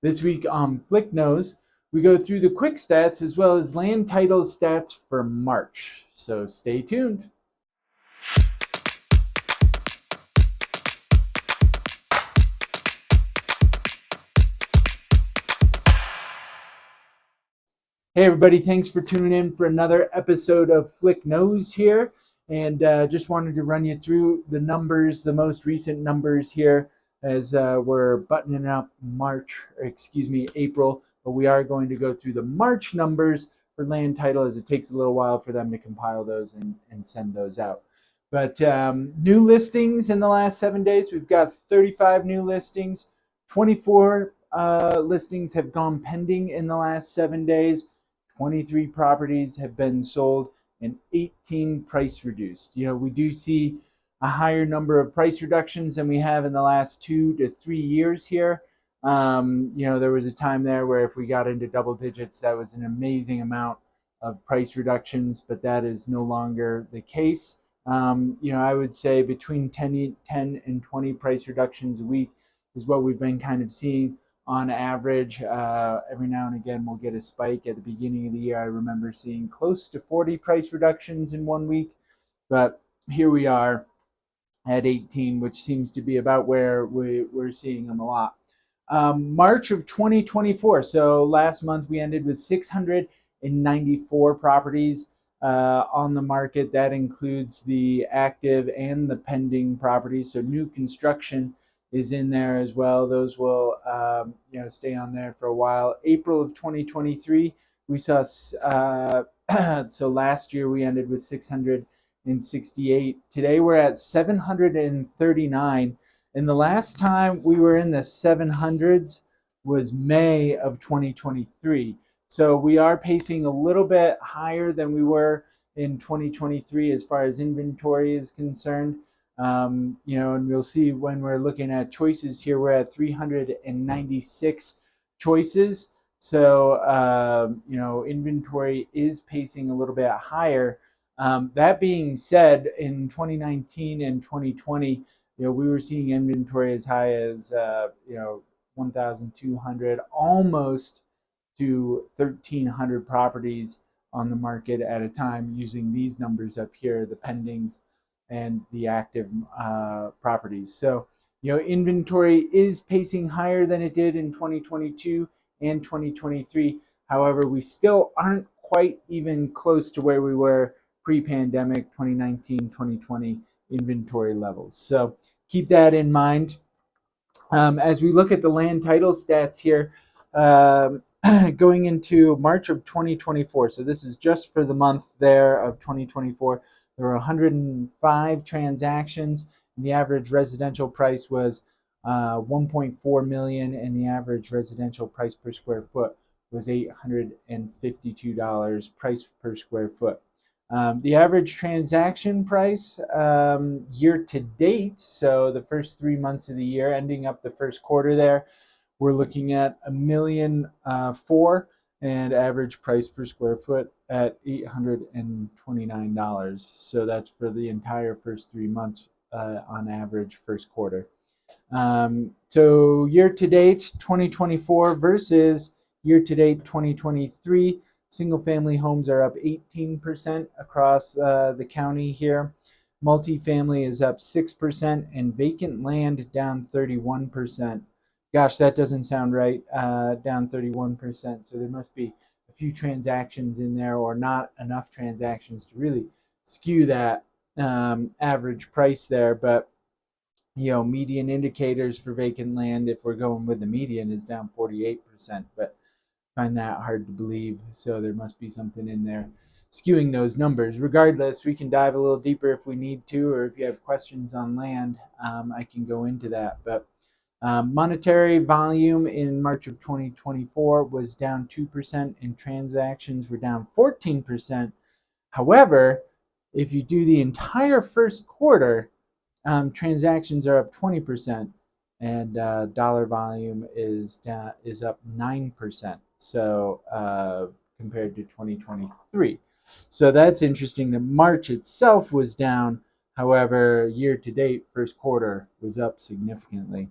This week on Flick Knows, we go through the quick stats as well as land title stats for March. So stay tuned. Hey everybody, thanks for tuning in for another episode of Flick Knows here. And just wanted to run you through the numbers, the most recent numbers here as we're buttoning up April. But we are going to go through the March numbers for land title as it takes a little while for them to compile those and send those out. But new listings in the last 7 days, we've got 35 new listings, 24 listings have gone pending in the last 7 days. 23 properties have been sold and 18 price reduced. We do see a higher number of price reductions than we have in the last 2 to 3 years here. There was a time there where if we got into double digits, that was an amazing amount of price reductions, but that is no longer the case. I would say between 10 and 20 price reductions a week is what we've been kind of seeing on average. Every now and again, we'll get a spike. At the beginning of the year, I remember seeing close to 40 price reductions in 1 week, but here we are at 18, which seems to be about where we're seeing them a lot. March of 2024, so last month we ended with 694 properties on the market. That includes the active and the pending properties, so new construction is in there as well. Those will stay on there for a while. April of 2023, we saw so last year we ended with 668. Today we're at 739. And the last time we were in the 700s was May of 2023. So we are pacing a little bit higher than we were in 2023 as far as inventory is concerned. And we'll see when we're looking at choices here, we're at 396 choices. So, inventory is pacing a little bit higher. That being said, in 2019 and 2020, we were seeing inventory as high as 1,200, almost to 1,300 properties on the market at a time using these numbers up here, the pendings and the active properties. So, inventory is pacing higher than it did in 2022 and 2023. However, we still aren't quite even close to where we were pre-pandemic 2019, 2020 inventory levels. So keep that in mind. As we look at the land title stats here, going into March of 2024, so this is just for the month there of 2024, there were 105 transactions, and the average residential price was 1.4 million, and the average residential price per square foot was $852 price per square foot. The average transaction price year to date, so the first 3 months of the year, ending up the first quarter there, we're looking at $1,000,004 and average price per square foot at $829. So that's for the entire first 3 months on average first quarter. So year to date 2024 versus year to date 2023, single family homes are up 18% across the county here. Multifamily is up 6% and vacant land down 31%. Gosh, that doesn't sound right. Down 31%. So there must be a few transactions in there or not enough transactions to really skew that average price there. But median indicators for vacant land, if we're going with the median, is down 48%, but I find that hard to believe. So there must be something in there skewing those numbers. Regardless, we can dive a little deeper if we need to, or if you have questions on land, I can go into that. But monetary volume in March of 2024 was down 2% and transactions were down 14%. However, if you do the entire first quarter, transactions are up 20% and dollar volume is up 9%. So compared to 2023. So that's interesting that March itself was down. However, year to date, first quarter was up significantly.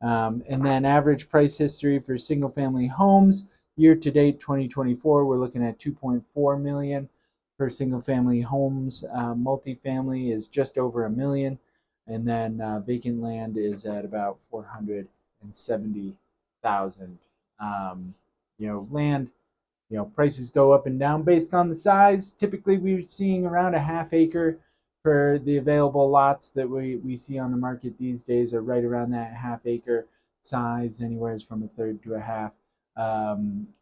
And then average price history for single family homes year to date 2024, we're looking at 2.4 million for single family homes. Multifamily is just over a million, and then vacant land is at about 470,000. Land, prices go up and down based on the size. Typically, we're seeing around a half acre for the available lots that we see on the market these days are right around that half acre size, anywhere from a third to a half.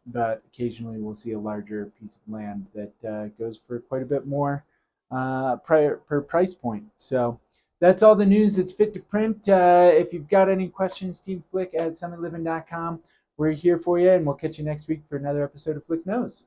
But occasionally we'll see a larger piece of land that goes for quite a bit more per price point. So that's all the news that's fit to print. If you've got any questions, Team Flick at summitliving.com. We're here for you, and we'll catch you next week for another episode of Flick Knows.